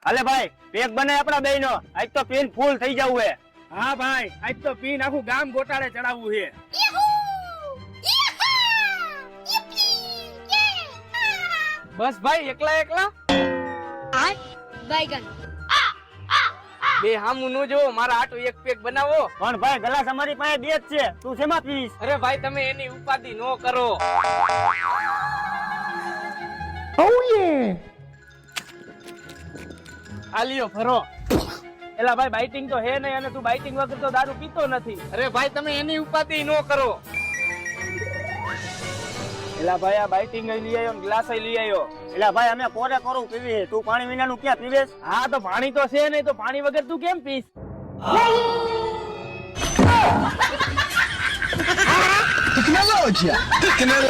હાલે ભાઈ પેક બનાય આપડા બેયનો આજ તો પીન ફૂલ થઈ જવું હે હા ભાઈ આજ તો પીન આખું ગામ ગોટાળે ચડાવવું છે બસ ભાઈ એકલા એકલા बैगन બે હામું નો જો મારા આટો એક પેક બનાવો પણ ભાઈ ગ્લાસ અમારી પાસે બે જ છે તું શેમાં પીશ અરે ભાઈ તમે એની ઉપાધિ નો કરો આલિયો ફરો એલા ભાઈ બાઇટિંગ તો હે નહીં અને તું બાઇટિંગ વગર તો દારૂ પીતો નથી અરે ભાઈ તમે એની ઉપાધિ નો કરો એલા ભાઈ આ બાઇટિંગ લઈ આવ્યો ને ગ્લાસ લઈ આવ્યો એટલે ભાઈ અમે કોરે કોરું પીવી તું પાણી વિનાનું ક્યાં પીવેશ હા તો પાણી તો છે નહીં તો પાણી વગર તું કેમ પીશ Tecnologia! Tecnologia!